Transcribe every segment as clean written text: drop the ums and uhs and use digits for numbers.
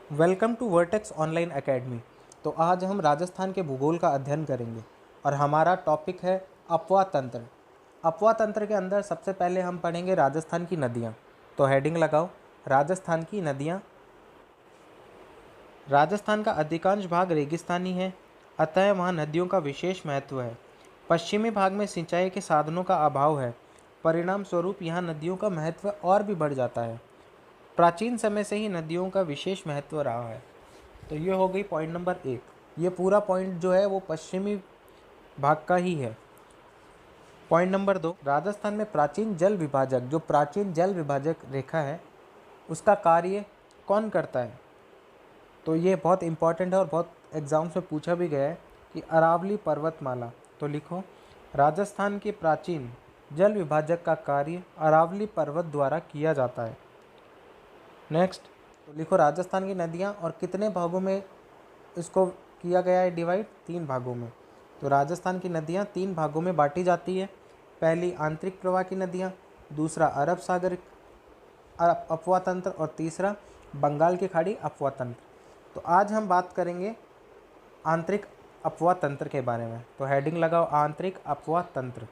Welcome to Vertex online academy. तो आज हम राजस्थान के भूगोल का अध्ययन करेंगे और हमारा टॉपिक है अपवा तंत्र। अपवा तंत्र के अंदर सबसे पहले हम पढ़ेंगे राजस्थान की नदियाँ। तो हेडिंग लगाओ, राजस्थान की नदियाँ। राजस्थान का अधिकांश भाग रेगिस्तानी है, अतः वहाँ नदियों का विशेष महत्व है। पश्चिमी भाग में सिंचाई के साधनों का अभाव है, परिणाम स्वरूप यहाँ नदियों का महत्व और भी बढ़ जाता है। प्राचीन समय से ही नदियों का विशेष महत्व रहा है। तो ये हो गई पॉइंट नंबर 1। ये पूरा पॉइंट जो है वो पश्चिमी भाग का ही है। पॉइंट नंबर 2, राजस्थान में प्राचीन जल विभाजक, जो प्राचीन जल विभाजक रेखा है उसका कार्य कौन करता है। तो ये बहुत इंपॉर्टेंट है और बहुत एग्जाम्स में पूछा भी गया है कि अरावली पर्वतमाला। तो लिखो, राजस्थान के प्राचीन जल विभाजक का कार्य अरावली पर्वत द्वारा किया जाता है। नेक्स्ट, तो लिखो राजस्थान की नदियाँ और कितने भागों में इसको किया गया है डिवाइड, 3 भागों में। तो राजस्थान की नदियाँ 3 भागों में बांटी जाती है। पहली आंतरिक प्रवाह की नदियाँ, दूसरा अरब सागर अपवा तंत्र और तीसरा बंगाल की खाड़ी अपवा तंत्र। तो आज हम बात करेंगे आंतरिक अपवा तंत्र के बारे में। तो हेडिंग लगाओ, आंतरिक अपवा तंत्र।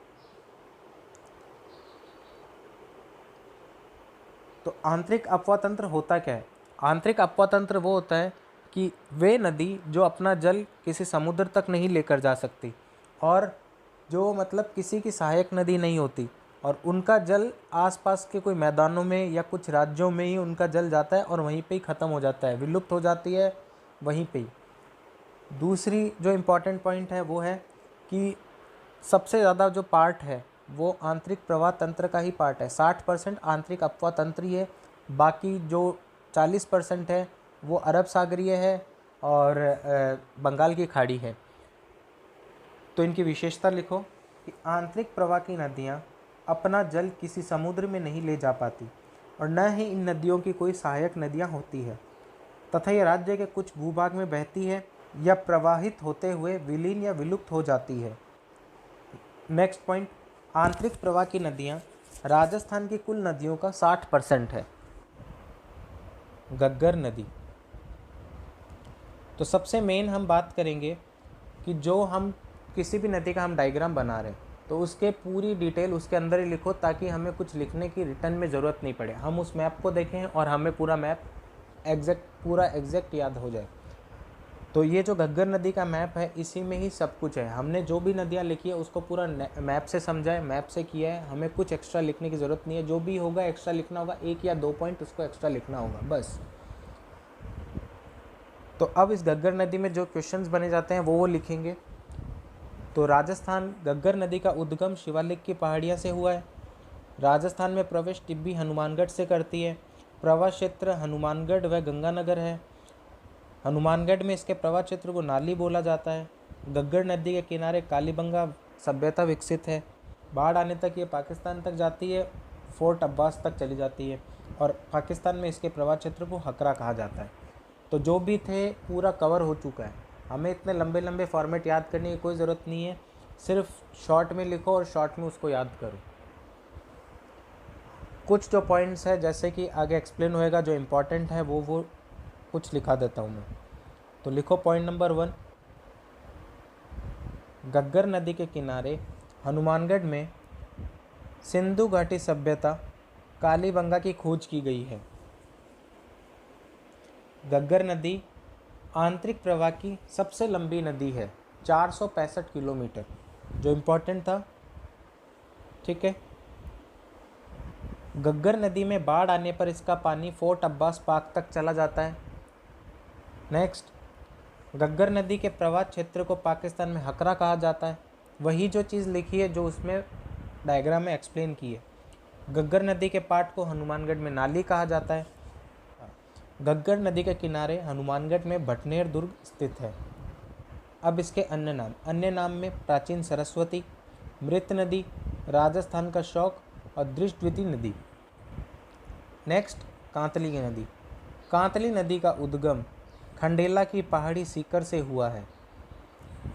तो आंतरिक अपवा तंत्र होता क्या है? आंतरिक अपवा तंत्र वो होता है कि वे नदी जो अपना जल किसी समुद्र तक नहीं लेकर जा सकती और जो मतलब किसी की सहायक नदी नहीं होती और उनका जल आसपास के कोई मैदानों में या कुछ राज्यों में ही उनका जल जाता है और वहीं पे ही ख़त्म हो जाता है, विलुप्त हो जाती है वहीं पे ही। दूसरी जो इम्पॉर्टेंट पॉइंट है वो है कि सबसे ज़्यादा जो पार्ट है वो आंतरिक प्रवाह तंत्र का ही पार्ट है। 60% आंतरिक अपवा तंत्र ही है, बाकी जो 40% है वो अरब सागरीय है और बंगाल की खाड़ी है। तो इनकी विशेषता लिखो कि आंतरिक प्रवाह की नदियाँ अपना जल किसी समुद्र में नहीं ले जा पाती और न ही इन नदियों की कोई सहायक नदियाँ होती है तथा ये राज्य के कुछ भूभाग में बहती है या प्रवाहित होते हुए विलीन या विलुप्त हो जाती है। नेक्स्ट पॉइंट, आंतरिक प्रवाह की नदियाँ राजस्थान की कुल नदियों का 60% है। घग्गर नदी। तो सबसे मेन हम बात करेंगे कि जो हम किसी भी नदी का हम डायग्राम बना रहे हैं तो उसके पूरी डिटेल उसके अंदर ही लिखो ताकि हमें कुछ लिखने की रिटर्न में ज़रूरत नहीं पड़े। हम उस मैप को देखें और हमें पूरा मैप एग्जैक्ट याद हो जाए। तो ये जो घग्गर नदी का मैप है इसी में ही सब कुछ है। हमने जो भी नदियाँ लिखी है उसको पूरा मैप से समझा है, मैप से किया है। हमें कुछ एक्स्ट्रा लिखने की ज़रूरत नहीं है। जो भी होगा एक्स्ट्रा लिखना होगा, 1 या 2 पॉइंट उसको एक्स्ट्रा लिखना होगा बस। तो अब इस घग्गर नदी में जो क्वेश्चंस बने जाते हैं वो लिखेंगे। तो राजस्थान घग्गर नदी का उद्गम शिवालिक की पहाड़ियाँ से हुआ है। राजस्थान में प्रवेश टिब्बी हनुमानगढ़ से करती है। प्रवाह क्षेत्र हनुमानगढ़ व गंगानगर है। हनुमानगढ़ में इसके प्रवाह क्षेत्र को नाली बोला जाता है। घग्गर नदी के किनारे कालीबंगा सभ्यता विकसित है। बाढ़ आने तक ये पाकिस्तान तक जाती है, फोर्ट अब्बास तक चली जाती है और पाकिस्तान में इसके प्रवाह क्षेत्र को हकरा कहा जाता है। तो जो भी थे पूरा कवर हो चुका है। हमें इतने लंबे लंबे फॉर्मेट याद करने की कोई ज़रूरत नहीं है, सिर्फ शॉर्ट में लिखो और शॉर्ट में उसको याद करो। कुछ जो पॉइंट्स है जैसे कि आगे एक्सप्लेन होएगा, जो इम्पोर्टेंट है वो कुछ लिखा देता हूँ मैं। तो लिखो पॉइंट नंबर 1, घग्गर नदी के किनारे हनुमानगढ़ में सिंधु घाटी सभ्यता कालीबंगा की खोज की गई है। घग्गर नदी आंतरिक प्रवाह की सबसे लंबी नदी है, 465 किलोमीटर, जो इम्पोर्टेंट था। ठीक है। घग्गर नदी में बाढ़ आने पर इसका पानी फोर्ट अब्बास पार्क तक चला जाता है। नेक्स्ट, घग्गर नदी के प्रवाह क्षेत्र को पाकिस्तान में हकरा कहा जाता है। वही जो चीज़ लिखी है जो उसमें डायग्राम में एक्सप्लेन की है। घग्गर नदी के पार्ट को हनुमानगढ़ में नाली कहा जाता है। घग्गर नदी के किनारे हनुमानगढ़ में भटनेर दुर्ग स्थित है। अब इसके अन्य नाम में प्राचीन सरस्वती, मृत नदी, राजस्थान का शौक और दृष्टवती नदी। नेक्स्ट, कांतली की नदी। कांतली नदी का उद्गम खंडेला की पहाड़ी सीकर से हुआ है।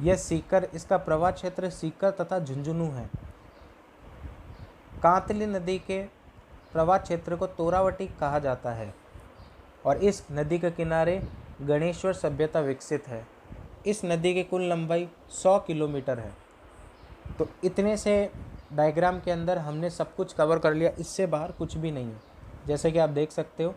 यह सीकर, इसका प्रवाह क्षेत्र सीकर तथा झुंझुनू है। कांतली नदी के प्रवाह क्षेत्र को तोरावटी कहा जाता है। और इस नदी के किनारे गणेश्वर सभ्यता विकसित है। इस नदी की कुल लंबाई 100 किलोमीटर है। तो इतने से डायग्राम के अंदर हमने सब कुछ कवर कर लिया, इससे बाहर कुछ भी नहीं है। जैसे कि आप देख सकते हो,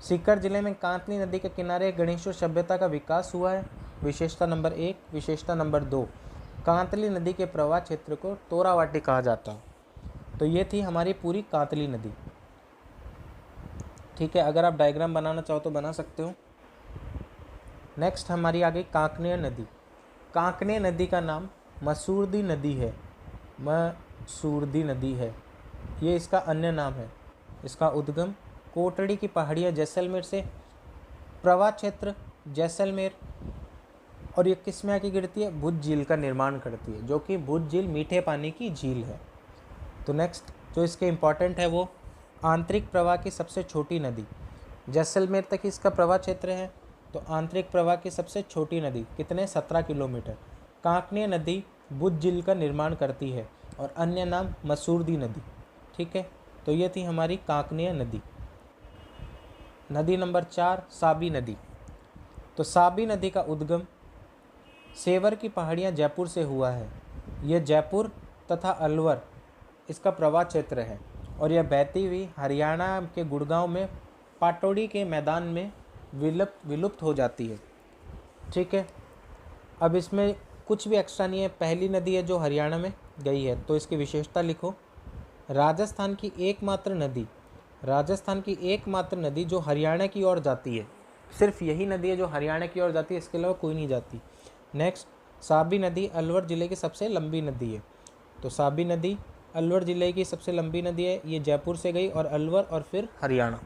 सीकर जिले में कांतली नदी के किनारे गणेश्वर सभ्यता का विकास हुआ है। विशेषता नंबर 1। विशेषता नंबर 2, कांतली नदी के प्रवाह क्षेत्र को तोरावाटी कहा जाता है। तो ये थी हमारी पूरी कांतली नदी। ठीक है, अगर आप डायग्राम बनाना चाहो तो बना सकते हो। नेक्स्ट हमारी आ गई कांकनेय नदी। कांकनेय नदी का नाम मसूरदी नदी है। मसूरदी नदी है, ये इसका अन्य नाम है। इसका उद्गम कोटड़ी की पहाड़ियाँ जैसलमेर से, प्रवाह क्षेत्र जैसलमेर, और ये किस में आके गिरती है? भुज झील का निर्माण करती है, जो कि भुज झील मीठे पानी की झील है। तो नेक्स्ट जो इसके इम्पॉर्टेंट है वो आंतरिक प्रवाह की सबसे छोटी नदी। जैसलमेर तक इसका प्रवाह क्षेत्र है, तो आंतरिक प्रवाह की सबसे छोटी नदी कितने? 17 किलोमीटर। कांकनेय नदी भुज झील का निर्माण करती है और अन्य नाम मसूरदी नदी। ठीक है, तो ये थी हमारी कांकनेय नदी। नदी नंबर 4, साबी नदी। तो साबी नदी का उद्गम सेवर की पहाड़ियाँ जयपुर से हुआ है। यह जयपुर तथा अलवर इसका प्रवाह क्षेत्र है और यह बहती हुई हरियाणा के गुड़गांव में पाटौड़ी के मैदान में विलुप्त हो जाती है। ठीक है, अब इसमें कुछ भी एक्स्ट्रा नहीं है। पहली नदी है जो हरियाणा में गई है, तो इसकी विशेषता लिखो। राजस्थान की एकमात्र नदी जो हरियाणा की ओर जाती है, सिर्फ यही नदी है जो हरियाणा की ओर जाती है, इसके अलावा कोई नहीं जाती। नेक्स्ट, साबी नदी अलवर ज़िले की सबसे लंबी नदी है। तो साबी नदी अलवर ज़िले की सबसे लंबी नदी है। ये जयपुर से गई और अलवर और फिर हरियाणा।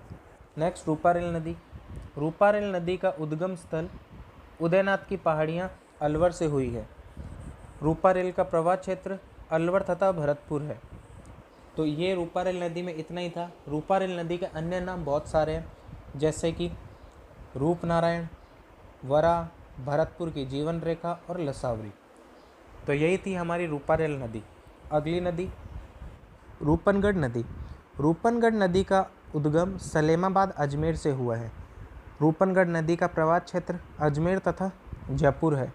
नेक्स्ट, रूपारेल नदी। रूपारेल नदी का उद्गम स्थल उदयनाथ की पहाड़ियाँ अलवर से हुई है। रूपारेल का प्रवाह क्षेत्र अलवर तथा भरतपुर है। तो ये रूपारेल नदी में इतना ही था। रूपारेल नदी के अन्य नाम बहुत सारे हैं, जैसे कि रूपनारायण, वरा, भरतपुर की जीवन रेखा और लसावरी। तो यही थी हमारी रूपारेल नदी। अगली नदी रूपनगढ़ नदी। रूपनगढ़ नदी का उद्गम सलेमाबाद अजमेर से हुआ है। रूपनगढ़ नदी का प्रवाह क्षेत्र अजमेर तथा जयपुर है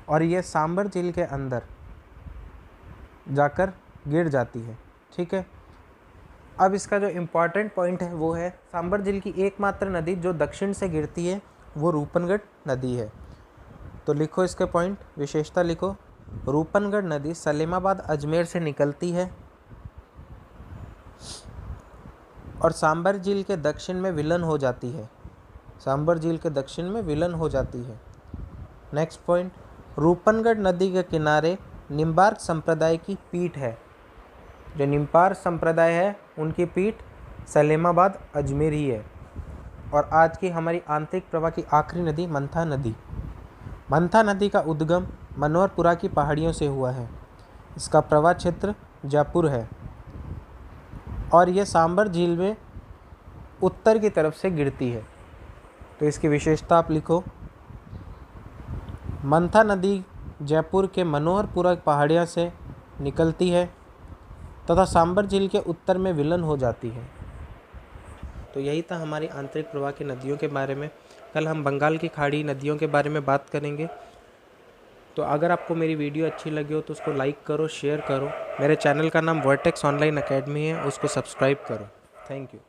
और यह सांबर झील के अंदर जाकर गिर जाती है। ठीक है, अब इसका जो इम्पॉर्टेंट पॉइंट है वो है सांबर झील की एकमात्र नदी जो दक्षिण से गिरती है वो रूपनगढ़ नदी है। तो लिखो इसके पॉइंट, विशेषता लिखो। रूपनगढ़ नदी सलेमाबाद अजमेर से निकलती है और सांबर झील के दक्षिण में विलीन हो जाती है। सांबर झील के दक्षिण में विलीन हो जाती है। नेक्स्ट पॉइंट, रूपनगढ़ नदी के किनारे निम्बार्क संप्रदाय की पीठ है। जो निम्बार्क संप्रदाय है उनकी पीठ सलेमाबाद अजमेर ही है। और आज की हमारी आंतरिक प्रवाह की आखिरी नदी मंथा नदी। मंथा नदी का उद्गम मनोहरपुरा की पहाड़ियों से हुआ है। इसका प्रवाह क्षेत्र जयपुर है और यह सांबर झील में उत्तर की तरफ से गिरती है। तो इसकी विशेषता आप लिखो। मंथा नदी जयपुर के मनोहरपुरा पहाड़ियाँ से निकलती है तथा सांबर झील के उत्तर में विलीन हो जाती है। तो यही था हमारी आंतरिक प्रवाह की नदियों के बारे में। कल हम बंगाल की खाड़ी नदियों के बारे में बात करेंगे। तो अगर आपको मेरी वीडियो अच्छी लगी हो तो उसको लाइक करो, शेयर करो। मेरे चैनल का नाम वर्टेक्स ऑनलाइन अकेडमी है, उसको सब्सक्राइब करो। Thank you.